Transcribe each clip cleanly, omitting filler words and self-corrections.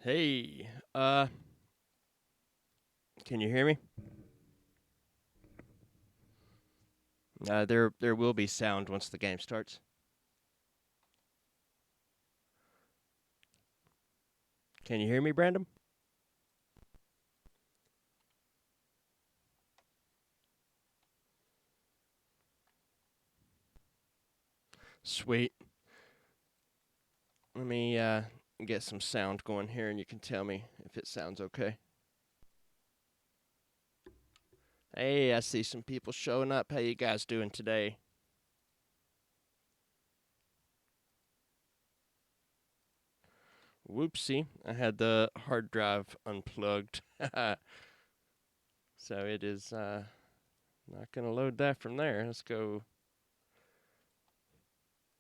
Hey, can you hear me? There will be sound once the game starts. Can you hear me, Brandon? Sweet. Let me get some sound going here, and you can tell me if it sounds okay. Hey, I see some people showing up. How you guys doing today? Whoopsie, I had the hard drive unplugged. So it is not going to load that from there. Let's go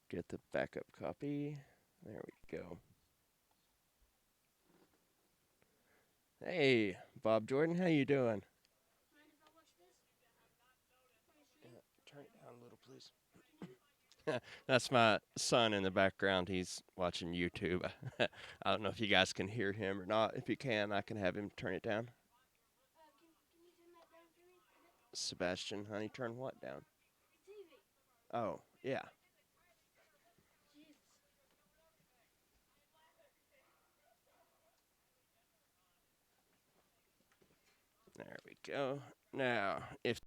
get the backup copy. There we go. Hey, Bob Jordan, how you doing? Turn it down a little, please. That's my son in the background. He's watching YouTube. I don't know if you guys can hear him or not. If you can, I can have him turn it down. Sebastian, honey, turn what down? Oh, yeah. There we go. Now, if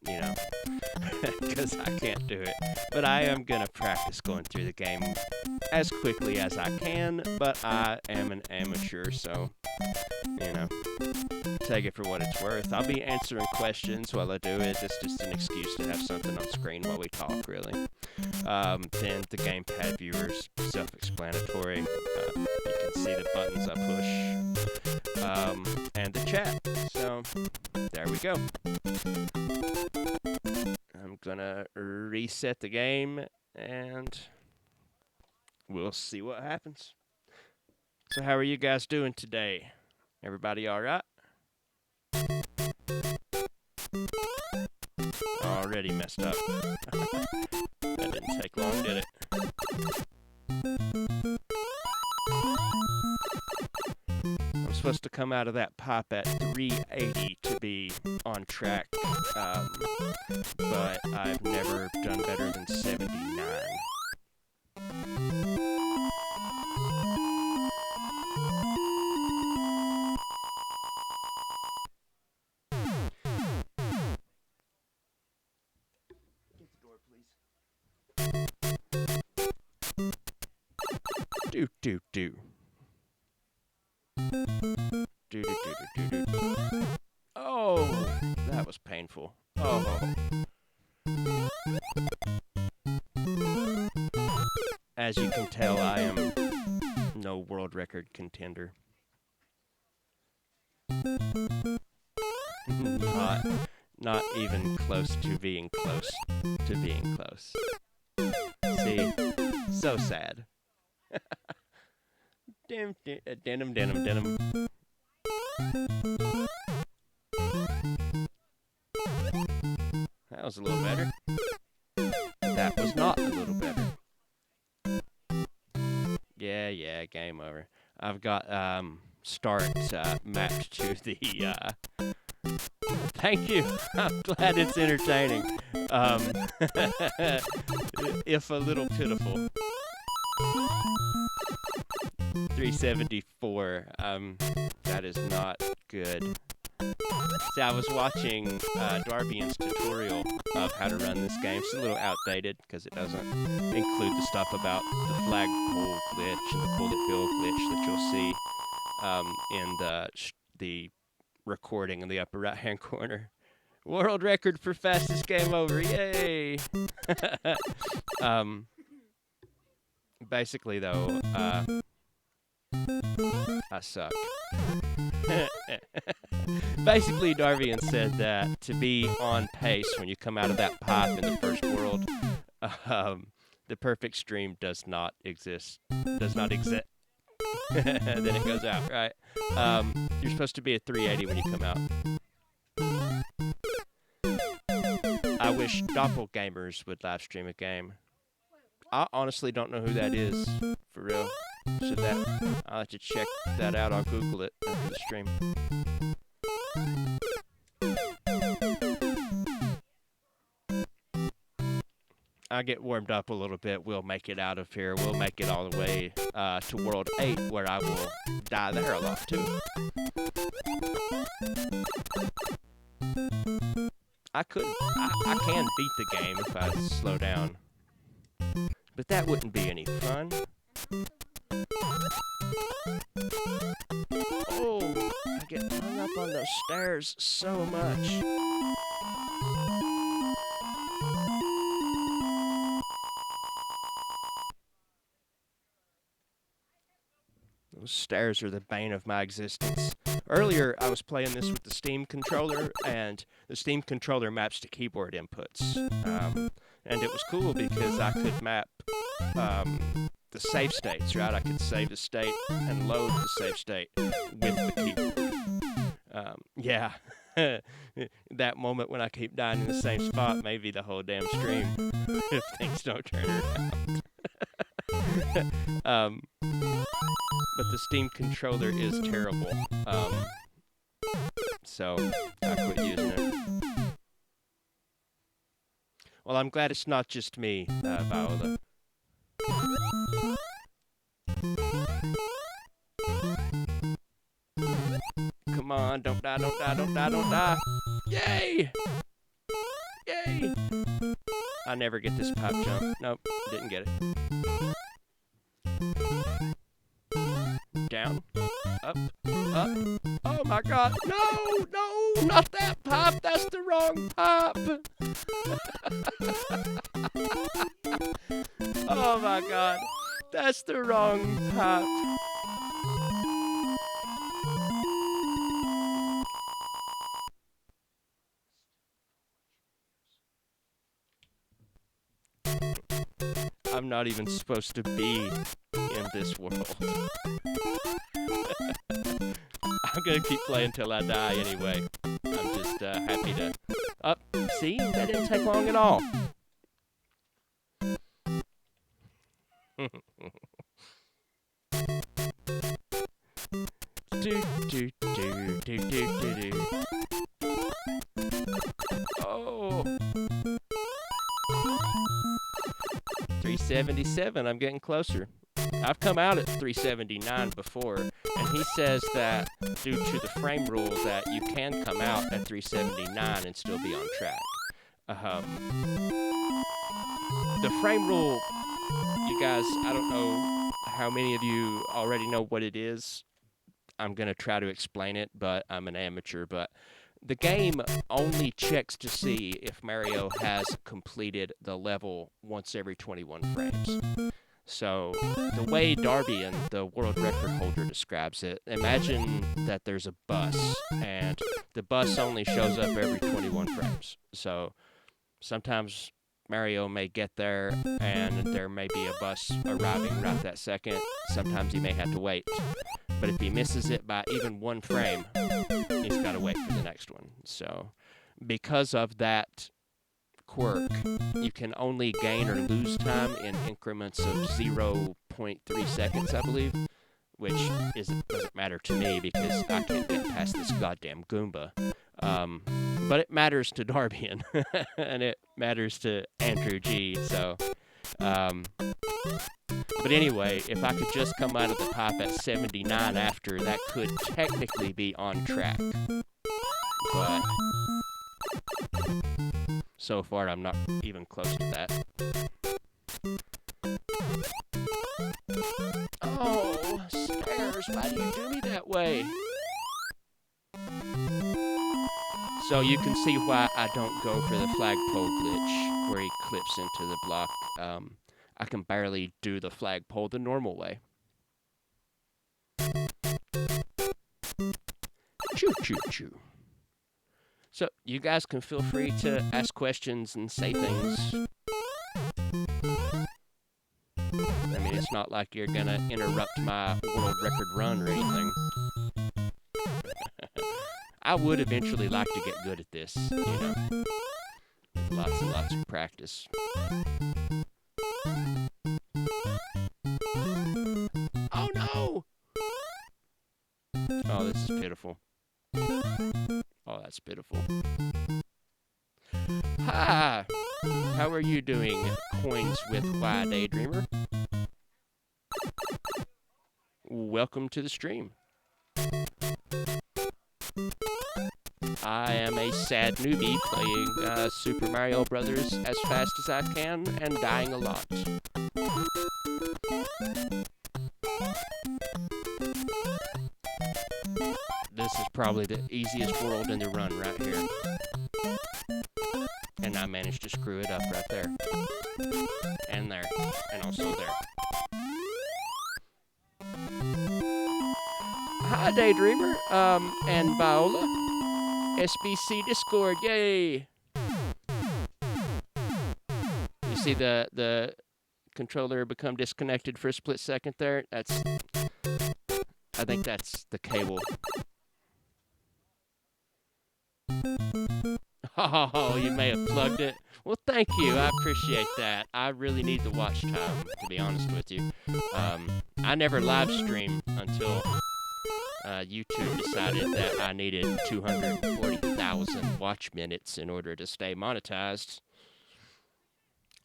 you know, because I can't do it. But I am going to practice going through the game as quickly as I can, but I am an amateur, so, you know, take it for what it's worth. I'll be answering questions while I do it. It's just an excuse to have something on screen while we talk, really. Then the gamepad viewers, self-explanatory. You can see the buttons I push, and the chat. So, there we go. I'm gonna reset the game, and we'll see what happens. So how are you guys doing today? Everybody all right? Already messed up. That didn't take long, did it? I'm supposed to come out of that pipe at 380 to be on track, but I've never done better than 79. Get the door, please. Do. Do. Oh, that was painful. Oh. As you can tell, I am no world record contender. Not, not even close to being close to being close. See? So sad. Denim, denim, denim. That was a little better. That was not a little better. Yeah, game over. I've got start mapped to the thank you. I'm glad it's entertaining. If a little pitiful. 374. That is not good. See, I was watching Darbian's tutorial of how to run this game. It's a little outdated because it doesn't include the stuff about the flagpole glitch and the bullet bill glitch that you'll see in the recording in the upper right-hand corner. World record for fastest game over! Yay! Basically, though, I suck. Basically, Darvian said that to be on pace when you come out of that pipe in the first world, the perfect stream does not exist. Does not exist. Then it goes out, right? You're supposed to be at 380 when you come out. I wish doppelgamers would live stream a game. I honestly don't know who that is, for real. I'll have to check that out. I'll Google it after the stream. I'll get warmed up a little bit. We'll make it out of here. We'll make it all the way to World 8, where I will die there a lot, too. I can beat the game if I slow down. But that wouldn't be any fun. Oh, I get hung up on those stairs so much. Those stairs are the bane of my existence. Earlier, I was playing this with the Steam controller, and the Steam controller maps to keyboard inputs. And it was cool because I could map the save states, right? I could save the state and load the save state with the keyboard. Yeah, that moment when I keep dying in the same spot may be the whole damn stream if things don't turn around. But the Steam controller is terrible, so I quit using it. Well, I'm glad it's not just me, Viola. Come on, don't die, don't die, don't die, don't die. Yay! Yay! I never get this pop jump. Nope, didn't get it. Down, up, up. Oh my god, no, no, not that pop, that's the wrong pop. Oh my god, that's the wrong pop. I'm not even supposed to be in this world. I'm gonna keep playing till I die anyway. I'm just happy to... see? That didn't take long at all. Oh! 377, I'm getting closer. I've come out at 379 before, and he says that due to the frame rule that you can come out at 379 and still be on track. The frame rule, you guys, I don't know how many of you already know what it is. I'm going to try to explain it, but I'm an amateur, but the game only checks to see if Mario has completed the level once every 21 frames. So the way Darbian, the world record holder, describes it, imagine that there's a bus, and the bus only shows up every 21 frames. So sometimes Mario may get there, and there may be a bus arriving right that second. Sometimes he may have to wait. But if he misses it by even 1 frame, he's got to wait for the next one. So because of that quirk, you can only gain or lose time in increments of 0.3 seconds, I believe, which doesn't matter to me because I can't get past this goddamn Goomba. But it matters to Darbian, and it matters to Andrew G. So, but anyway, if I could just come out of the top at 79 after, that could technically be on track. But so far, I'm not even close to that. Oh, stairs, why do you do me that way? So you can see why I don't go for the flagpole glitch, where he clips into the block. I can barely do the flagpole the normal way. Choo, choo, choo. So you guys can feel free to ask questions and say things. I mean, it's not like you're gonna interrupt my world record run or anything. I would eventually like to get good at this, you know, with lots and lots of practice. Oh no! Oh, this is pitiful. Oh, that's pitiful. Hi! How are you doing, Coins with Why Daydreamer? Welcome to the stream. I am a sad newbie playing Super Mario Brothers as fast as I can and dying a lot. This is probably the easiest world in the run right here. And I managed to screw it up right there. And there. And also there. Hi, Daydreamer. And Viola. SBC Discord, yay! You see the controller become disconnected for a split second there? I think that's the cable. Oh, you may have plugged it. Well, thank you. I appreciate that. I really need the watch time, to be honest with you. I never live stream until YouTube decided that I needed 240,000 watch minutes in order to stay monetized.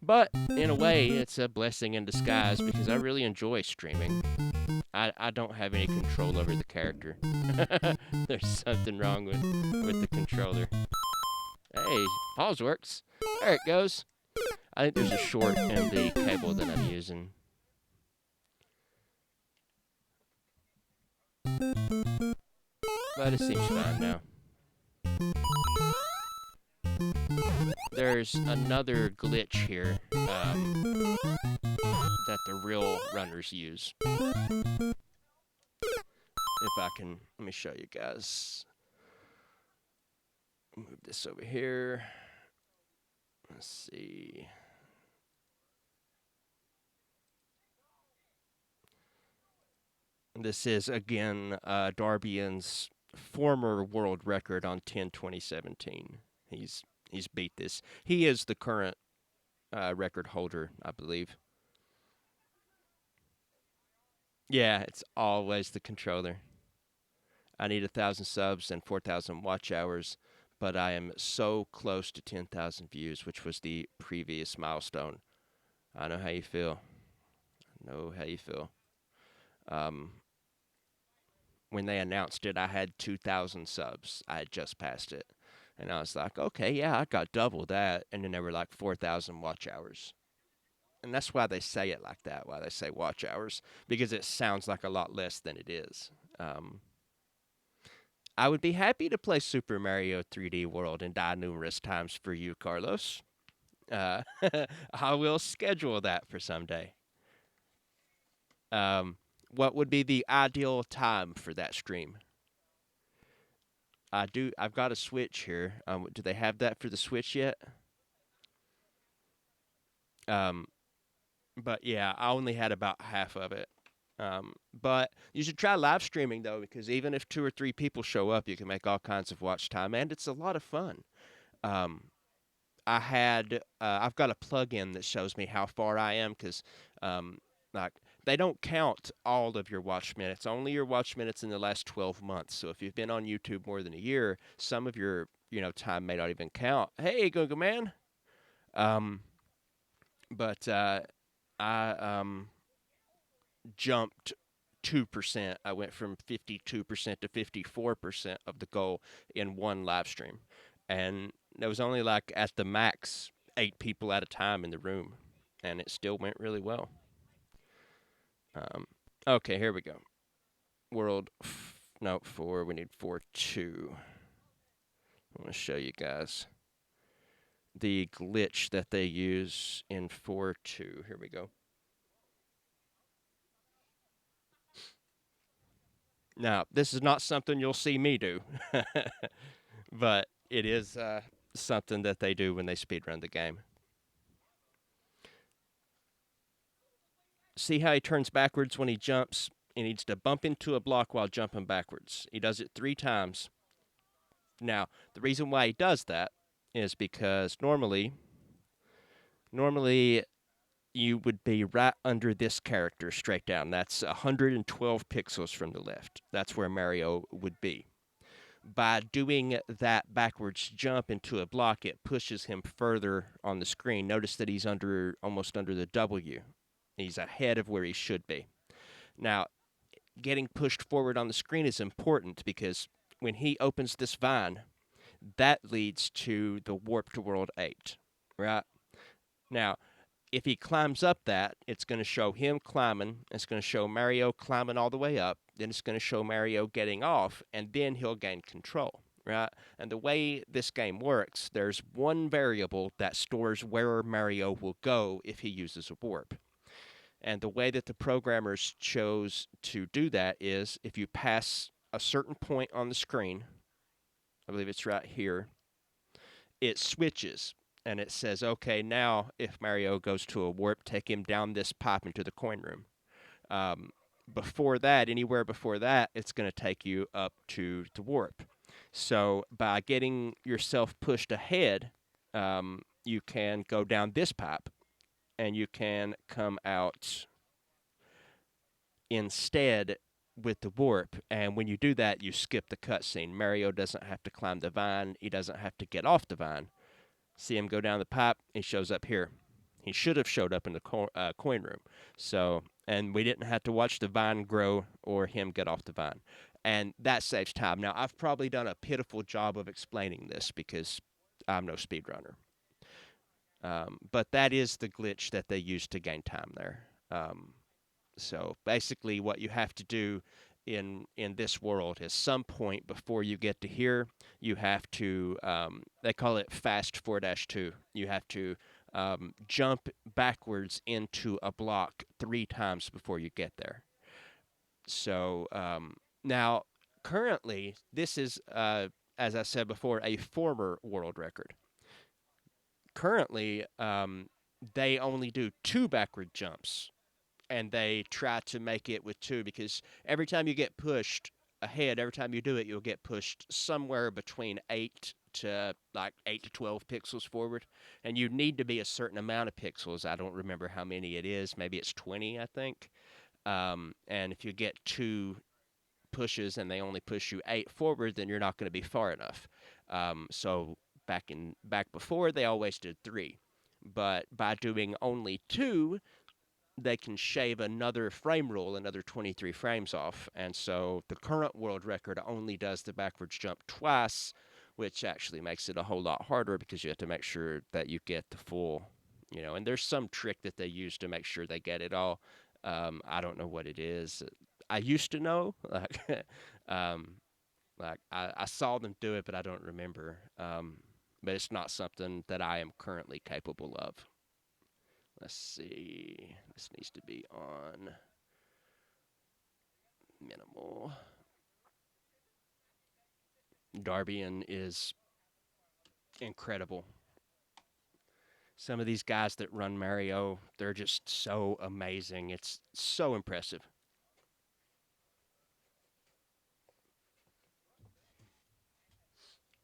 But, in a way, it's a blessing in disguise because I really enjoy streaming. I don't have any control over the character. There's something wrong with the controller. Hey, pause works. There it goes. I think there's a short in the cable that I'm using. But it seems fine now. There's another glitch here that the real runners use. If I can, let me show you guys. Move this over here. Let's see. This is, again, Darbian's former world record on 10/2017. He's beat this. He is the current record holder, I believe. Yeah, it's always the controller. I need 1,000 subs and 4,000 watch hours, but I am so close to 10,000 views, which was the previous milestone. I know how you feel. I know how you feel. When they announced it, I had 2,000 subs. I had just passed it. And I was like, okay, yeah, I got double that. And then there were like 4,000 watch hours. And that's why they say it like that, why they say watch hours, because it sounds like a lot less than it is. I would be happy to play Super Mario 3D World and die numerous times for you, Carlos. I will schedule that for someday. Um, what would be the ideal time for that stream? I've got a Switch here. Do they have that for the Switch yet? Um, but yeah, I only had about half of it. But you should try live streaming though, because even if two or three people show up, you can make all kinds of watch time, and it's a lot of fun. Um, I've got a plug-in that shows me how far I am because, um, like, they don't count all of your watch minutes, only your watch minutes in the last 12 months. So if you've been on YouTube more than a year, some of your, time may not even count. Hey, Google Man. Um, but I jumped 2%. I went from 52% to 54% of the goal in one live stream. And there was only like at the max 8 people at a time in the room. And it still went really well. Um, okay, here we go. No, 4. We need 4.2. I want to show you guys the glitch that they use in 4.2. Here we go. Now, this is not something you'll see me do, but it is something that they do when they speedrun the game. See how he turns backwards when he jumps? He needs to bump into a block while jumping backwards. He does it 3 times. Now, the reason why he does that is because normally you would be right under this character straight down. That's 112 pixels from the left. That's where Mario would be. By doing that backwards jump into a block, it pushes him further on the screen. Notice that he's almost under the W. He's ahead of where he should be. Now, getting pushed forward on the screen is important because when he opens this vine, that leads to the Warp to World 8, right? Now, if he climbs up that, it's going to show him climbing. It's going to show Mario climbing all the way up. Then it's going to show Mario getting off, and then he'll gain control, right? And the way this game works, there's one variable that stores where Mario will go if he uses a warp. And the way that the programmers chose to do that is if you pass a certain point on the screen, I believe it's right here, it switches and it says, okay, now if Mario goes to a warp, take him down this pipe into the coin room. Um, Before that, anywhere before that, it's going to take you up to the warp. So by getting yourself pushed ahead, you can go down this pipe and you can come out instead with the warp. And when you do that, you skip the cutscene. Mario doesn't have to climb the vine. He doesn't have to get off the vine. See him go down the pipe. He shows up here. He should have showed up in the coin room. So, and we didn't have to watch the vine grow or him get off the vine. And that saves time. Now, I've probably done a pitiful job of explaining this because I'm no speedrunner. But that is the glitch that they use to gain time there. So basically, what you have to do in this world is some point before you get to here, you have to they call it fast 4-2. You have to jump backwards into a block 3 times before you get there. So now, currently, this is as I said before, a former world record. Currently, they only do 2 backward jumps and they try to make it with 2 because every time you get pushed ahead, every time you do it, you'll get pushed somewhere between 8 to 12 pixels forward, and you need to be a certain amount of pixels. I don't remember how many it is. Maybe it's 20, I think. And if you get 2 pushes and they only push you 8 forward, then you're not going to be far enough. So back before, they always did 3, but by doing only 2, they can shave another frame rule, another 23 frames off. And so the current world record only does the backwards jump twice, which actually makes it a whole lot harder because you have to make sure that you get the full, and there's some trick that they use to make sure they get it all. I don't know what it is. I used to know, um, I saw them do it, but I don't remember. But it's not something that I am currently capable of. Let's see. This needs to be on. Minimal. Darbian is incredible. Some of these guys that run Mario, they're just so amazing. It's so impressive.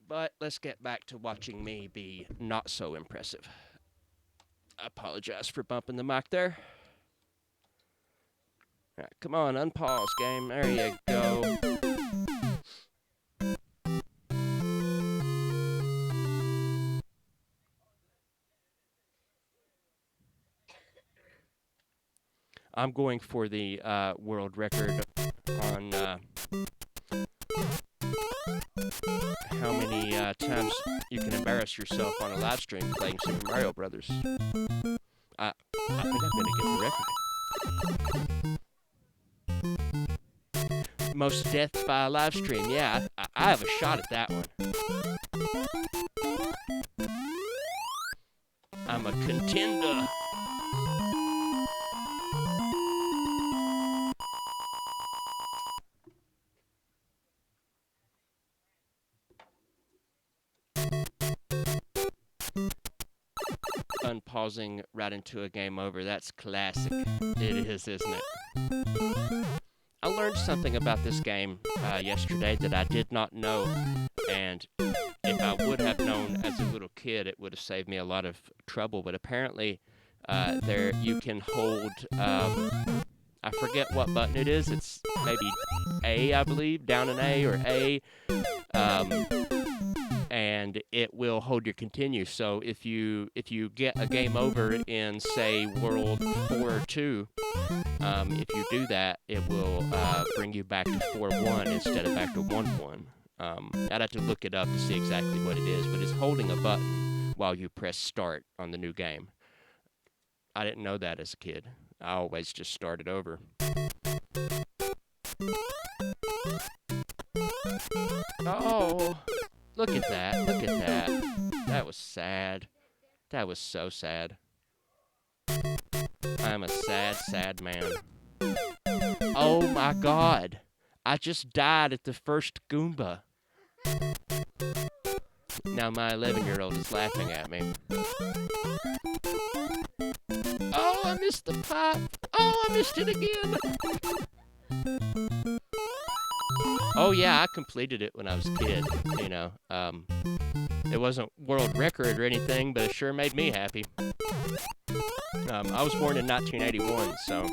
But let's get back to watching me be not so impressive. I apologize for bumping the mic there. All right, come on, unpause, game. There you go. I'm going for the world record on how many times you can embarrass yourself on a live stream playing Super Mario Brothers. I think I'm going to get the record. Most deaths by a live stream. Yeah, I have a shot at that one. I'm a contender. Unpausing right into a game over. That's classic. It is, isn't it? I learned something about this game yesterday that I did not know, and if I would have known as a little kid, it would have saved me a lot of trouble. But apparently, there you can hold. I forget what button it is. It's maybe A, I believe, down an A or A. And it will hold your continue. So if you get a game over in, say, World 4 or 2, if you do that, it will bring you back to 4-1 instead of back to 1-1. I'd have to look it up to see exactly what it is, but it's holding a button while you press start on the new game. I didn't know that as a kid. I always just started over. Oh! Look at that. Look at that. That was sad. That was so sad. I'm a sad, sad man. Oh my god. I just died at the first Goomba. Now my 11-year-old is laughing at me. Oh, I missed the pipe. Oh, I missed it again. Oh yeah, I completed it when I was a kid, you know. It wasn't world record or anything, but it sure made me happy. I was born in 1981, so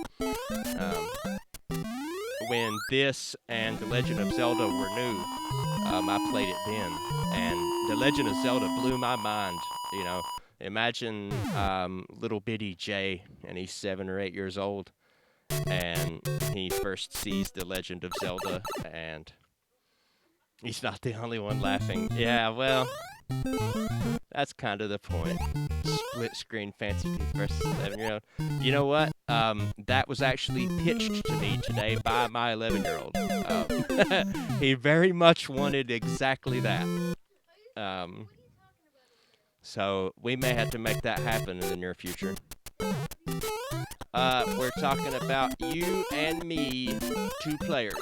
when this and The Legend of Zelda were new, I played it then. And The Legend of Zelda blew my mind, you know. Imagine little bitty Jay, and he's 7 or 8 years old. And he first sees The Legend of Zelda, and he's not the only one laughing. Yeah, well, that's kind of the point. Split screen fancy versus 11-year-old. You know what? That was actually pitched to me today by my 11-year-old. He very much wanted exactly that. So we may have to make that happen in the near future. We're talking about you and me, 2 players.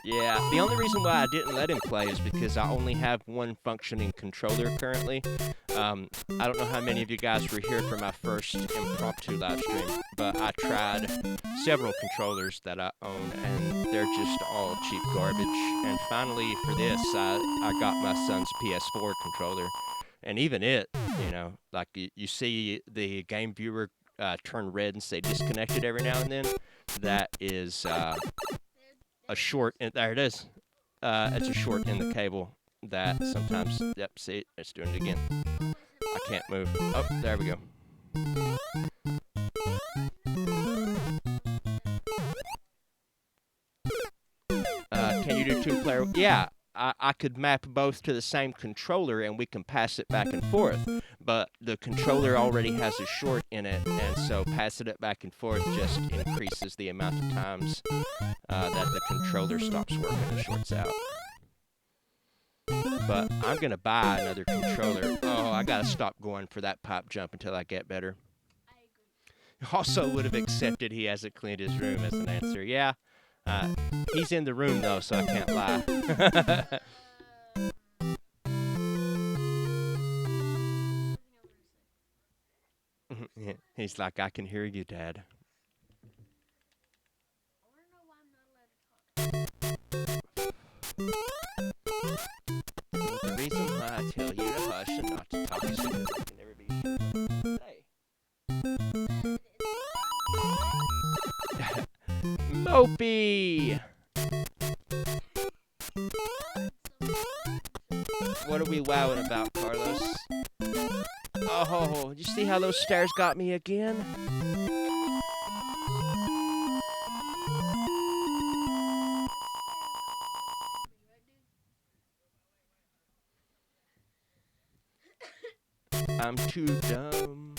Yeah, the only reason why I didn't let him play is because I only have one functioning controller currently. I don't know how many of you guys were here for my first impromptu live stream, but I tried several controllers that I own, and they're just all cheap garbage. And finally, for this, I got my son's PS4 controller. And even it, you know, like you see the game viewer turn red and say disconnected every now and then. That is a short, there it is. It's a short in the cable that sometimes, yep, see, it's doing it again. I can't move. Oh, there we go. Can you do 2-player? Yeah. I could map both to the same controller and we can pass it back and forth, but the controller already has a short in it, and so passing it back and forth just increases the amount of times that the controller stops working and shorts out. But I'm going to buy another controller. Oh, I got to stop going for that pop jump until I get better. Also would have accepted he hasn't cleaned his room as an answer. Yeah, he's in the room though, so I can't lie. He's like, I can hear you, Dad. Well, the reason why I tell you to hush and not to talk is so that I can never be sure what to say. Mopey! What are we wowing about, Carlos? Oh, did you see how those stairs got me again? I'm too dumb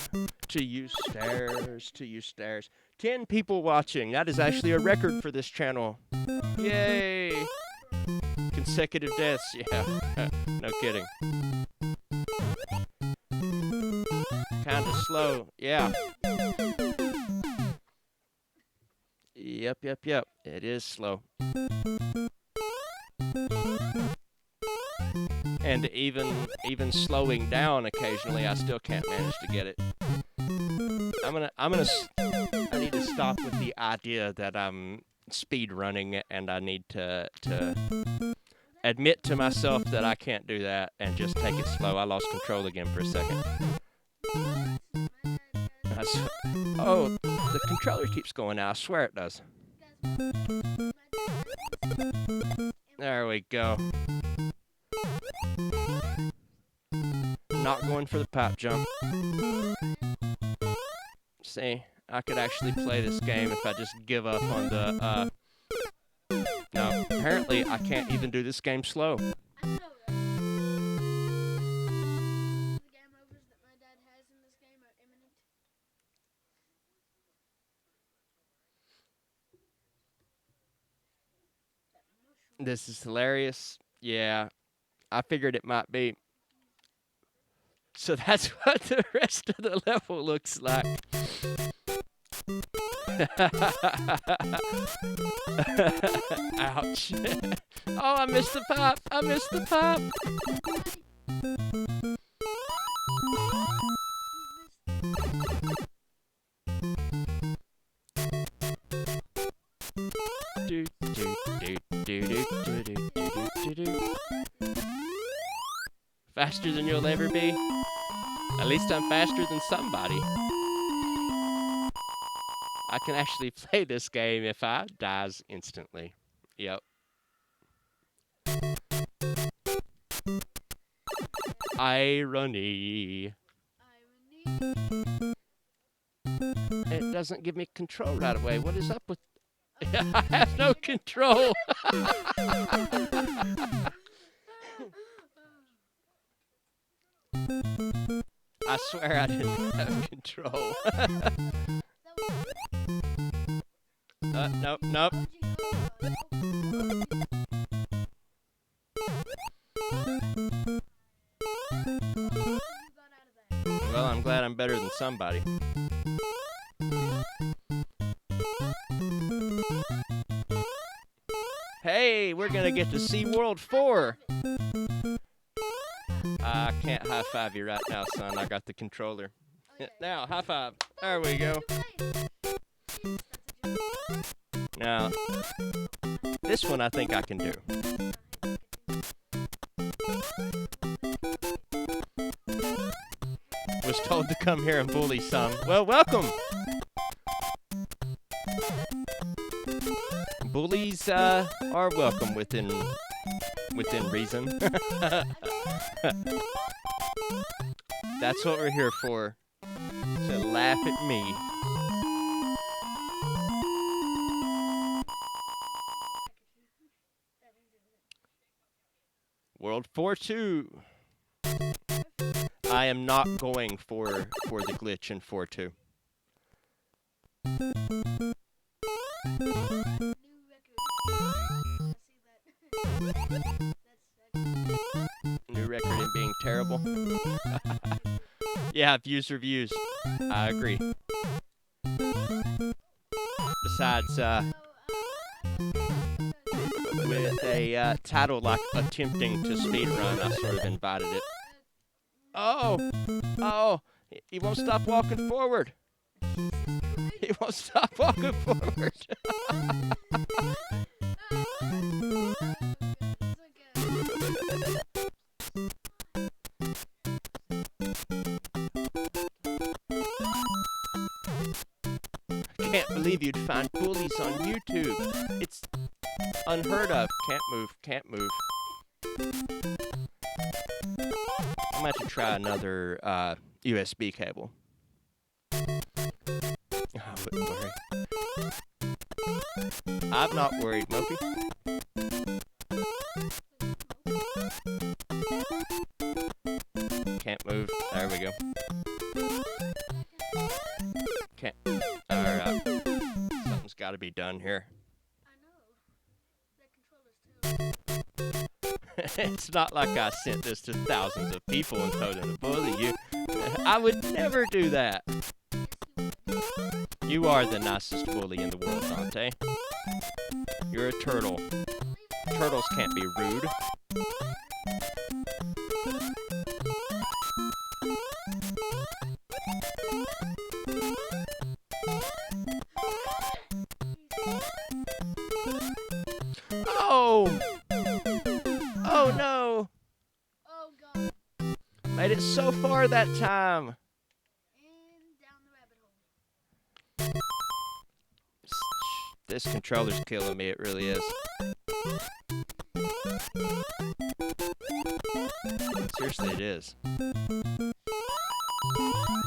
to use stairs. 10 people watching. That is actually a record for this channel. Yay! Consecutive deaths, yeah. No kidding. Kinda slow, yeah. Yep. It is slow. And even slowing down occasionally, I still can't manage to get it. I need to stop with the idea that I'm speed running, and I need to admit to myself that I can't do that and just take it slow. I lost control again for a second. Oh, the controller keeps going out. I swear it does. There we go. Not going for the pop jump. See, I could actually play this game if I just give up on the, No, apparently I can't even do this game slow. This is hilarious. Yeah, I figured it might be. So that's what the rest of the level looks like. Ouch. Oh, I missed the pop. Faster than you'll ever be. At least I'm faster than somebody. I can actually play this game if I dies instantly. Yep. Irony. It doesn't give me control right away. What is up with... I have no control. I swear I didn't have control. Nope. Well, I'm glad I'm better than somebody. Hey, we're gonna get to see World 4. I can't high five you right now, son. I got the controller. Now, high five. There we go. Now, this one I think I can do. Was told to come here and bully some. Well, welcome. Bullies are welcome within reason. That's what we're here for. To laugh at me. World 4-2. I am not going for the glitch in 4-2. New record in being terrible. Yeah, views reviews. I agree. Besides, with a title like Attempting to Speedrun, I sort of invited it. Oh! Oh! He won't stop walking forward! He won't stop walking forward! Can't believe you'd find bullies on YouTube. It's unheard of. Can't move, can't move. I'm gonna have to try another USB cable. I wouldn't worry. I'm not worried, Mopey. Can't move. There we go. Can't. Alright. Something's gotta be done here. It's not like I sent this to thousands of people and told them to bully you. I would never do that. You are the nicest bully in the world, Dante. You're a turtle. Turtles can't be rude. Oh! Oh no! Oh god. Made it so far that time. And down the rabbit hole. This controller's killing me, it really is. Seriously, it is.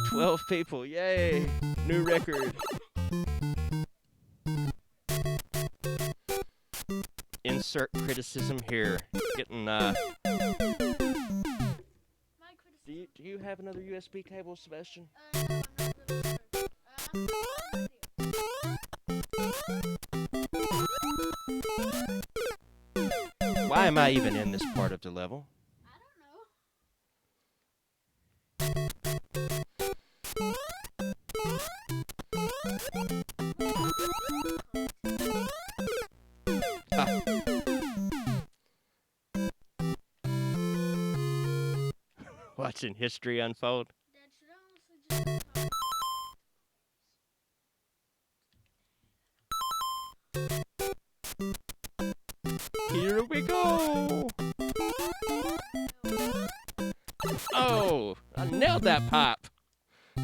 12 people, yay! New record. Insert criticism here. Getting, Do you have another USB cable, Sebastian? No, I'm not really sure. Why am I even in this part of the level? I don't know. Ah. Watching history unfold. That should honestly just Here we go! Oh! I nailed that pop!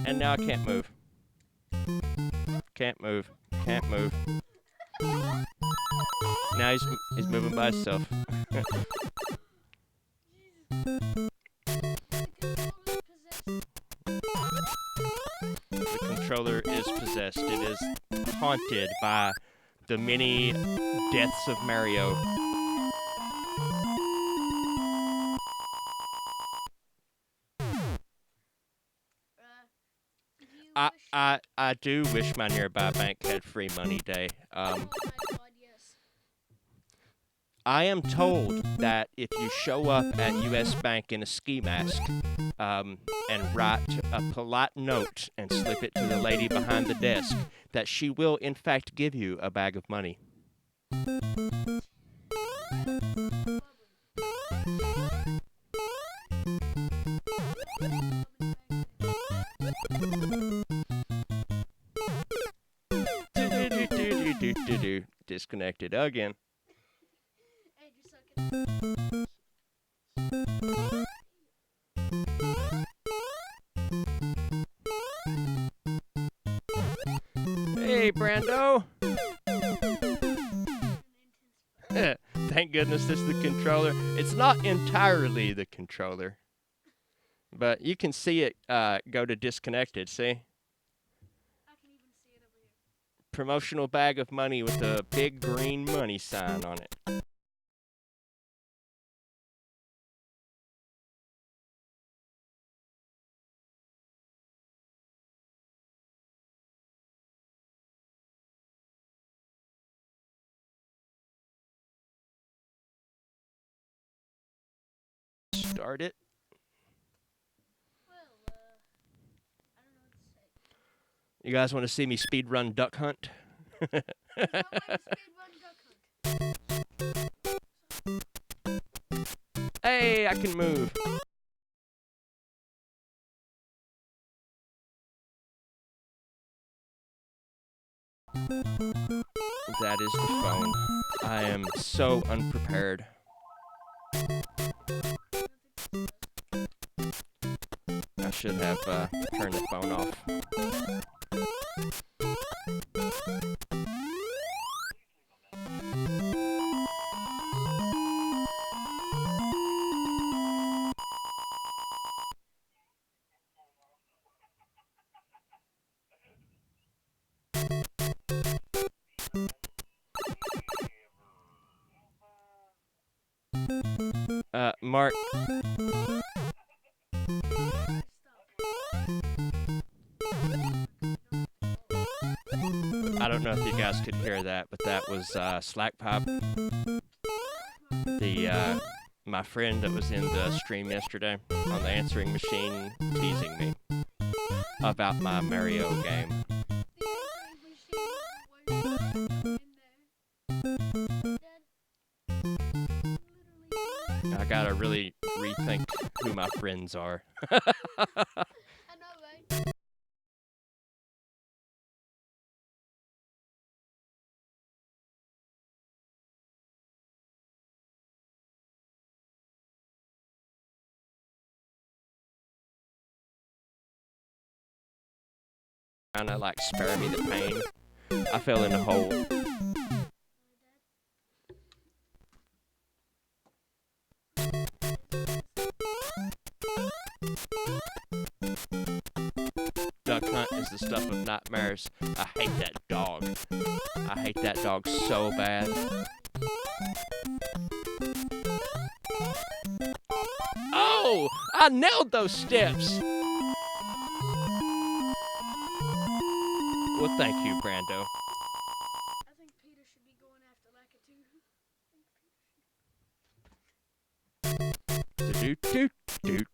And now I can't move. Can't move. Can't move. Now he's moving by himself. The controller is possessed. It is haunted by the many deaths of Mario. I do wish my nearby bank had free money day. Oh my god, yes. I am told that if you show up at US Bank in a ski mask, and write a polite note and slip it to the lady behind the desk, that she will in fact give you a bag of money. Disconnected again. Hey, you're sucking. Hey, Brando! Thank goodness this is the controller. It's not entirely the controller, but you can see it go to disconnected, see? I can even see it over here. Promotional bag of money with a big green money sign on it. Start it. Well, I don't know what to say. You guys want to see me speedrun Duck Hunt? Is that why the speedrun duck hunt? Hey, I can move. That is the phone. I am so unprepared. I should have turned the phone off. Mark, I don't know if you guys could hear that, but that was Slack Pop, the my friend that was in the stream yesterday on the answering machine, teasing me about my Mario game. I gotta really rethink who my friends are. I know, right? Kinda like spare me the pain. I fell in a hole. Duck Hunt is the stuff of nightmares. I hate that dog. I hate that dog so bad. Oh! I nailed those steps! Well, thank you, Brando. I think Peter should be going after Laka too. Do-do-do-do.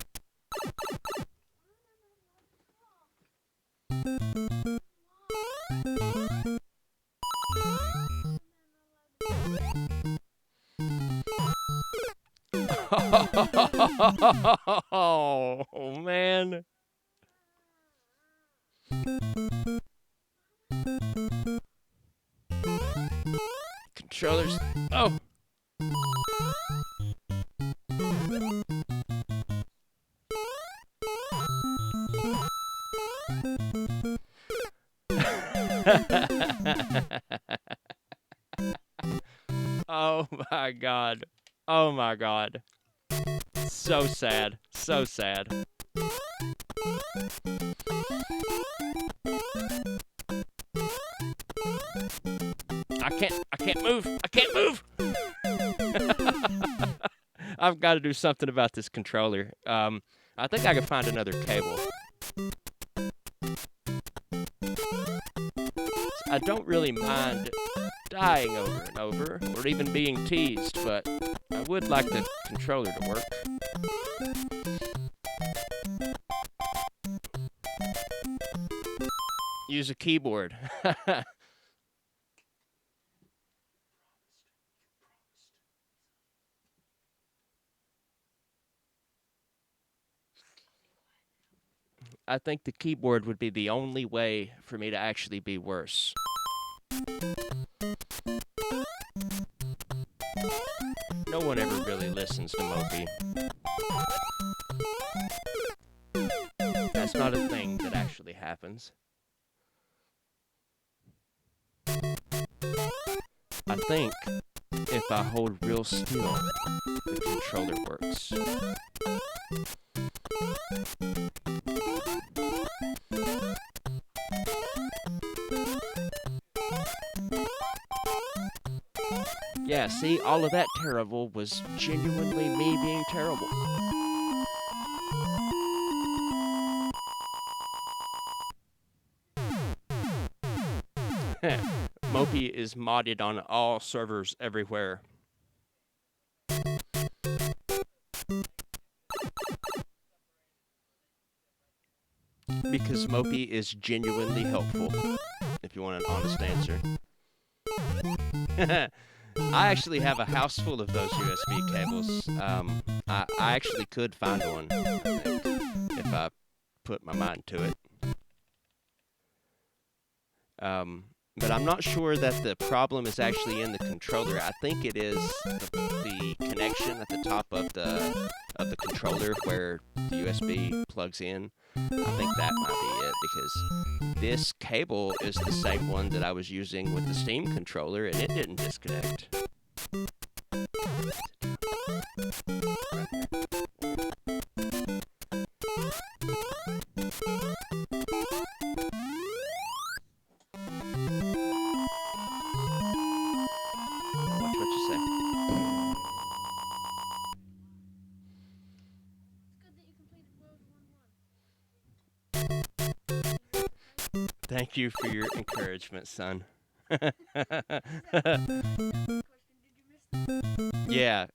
Oh, man. Controllers. Oh. Oh my god. Oh my god. So sad. So sad. I can't move. I can't move. I've got to do something about this controller. I think I can find another cable. I don't really mind dying over and over, or even being teased, but I would like the controller to work. Use a keyboard. I think the keyboard would be the only way for me to actually be worse. No one ever really listens to Mopey. That's not a thing that actually happens. I think if I hold real still, the controller works. Yeah, see, all of that terrible was genuinely me being terrible. Mopey is modded on all servers everywhere. Because Mopey is genuinely helpful, if you want an honest answer. I actually have a house full of those USB cables. I actually could find one, I think, if I put my mind to it. But I'm not sure that the problem is actually in the controller. I think it is the connection at the top of the controller where the USB plugs in. I think that might be it, because this cable is the same one that I was using with the Steam controller, and it didn't disconnect. Watch what you say. It's good that you completed World 1-1. Thank you for your encouragement, son. Question, did you miss that? Yeah,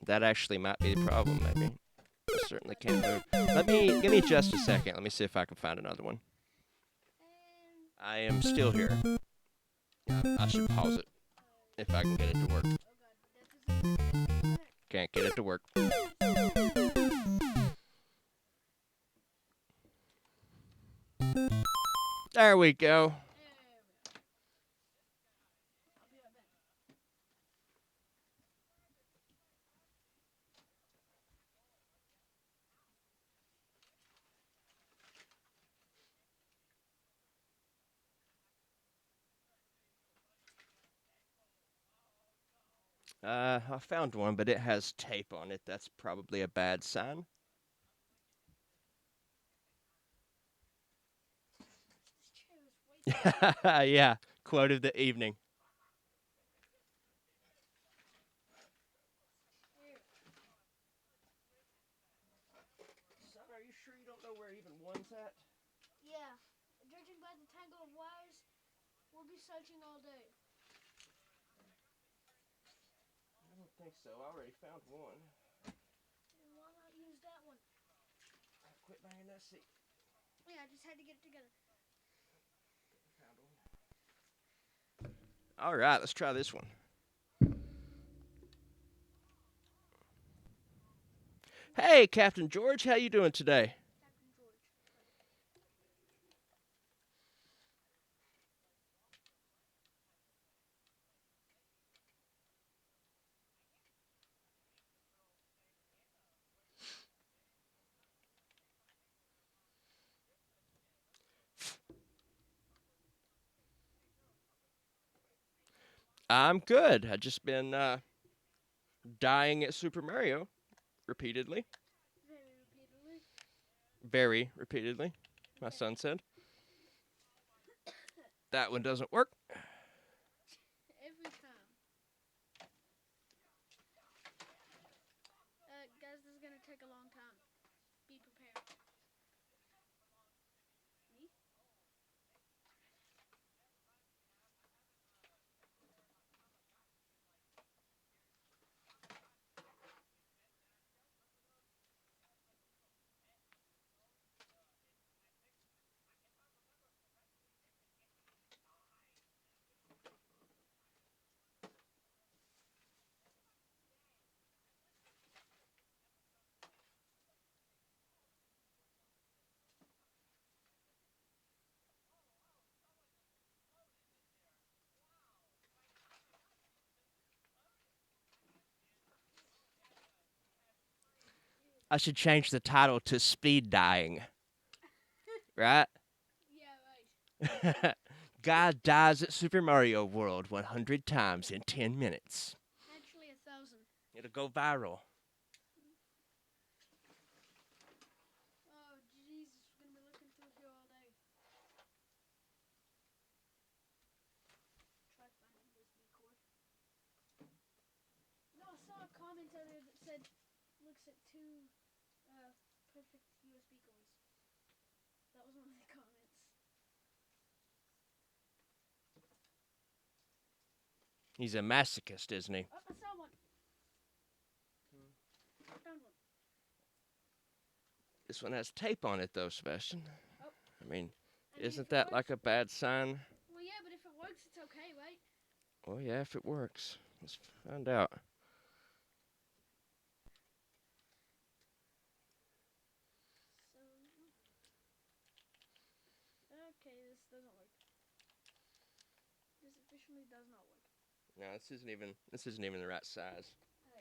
that actually might be the problem, maybe. I certainly can't move. Give me just a second. Let me see if I can find another one. I am still here. I should pause it if I can get it to work. Can't get it to work. There we go. I found one, but it has tape on it. That's probably a bad sign. This chair is way Yeah, quote of the evening. Son, are you sure you don't know where even one's at? Yeah. Judging by the tangle of wires, we'll be searching all day. I don't think so. I already found one. Then why not use that one? Quit banging that seat. Yeah, I just had to get it together. Found one. All right, let's try this one. Hey, Captain George, how you doing today? Captain George. I'm good. I just been dying at Super Mario repeatedly. Very repeatedly. Very repeatedly, my son said. That one doesn't work. Every time. Guys, this is gonna take a long time. Be prepared. Me? I should change the title to Speed Dying. Right? Yeah, right. Guy dies at Super Mario World 100 times in 10 minutes. Actually, 1,000. It'll go viral. Oh, Jesus, we're gonna be looking through here all day. Try finding a USB cord. No, I saw a comment earlier that said looks at two perfect USB cords. That was one of the comments. He's a masochist, isn't he? Oh, I saw one. I found one. This one has tape on it, though, Sebastian. Oh. I mean, I mean, isn't if it that works- like a bad sign? Well, yeah, but if it works, it's okay, right? Oh yeah, if it works. Let's find out. So, okay, this doesn't work. This officially does not work. No, this isn't even the right size. Yeah.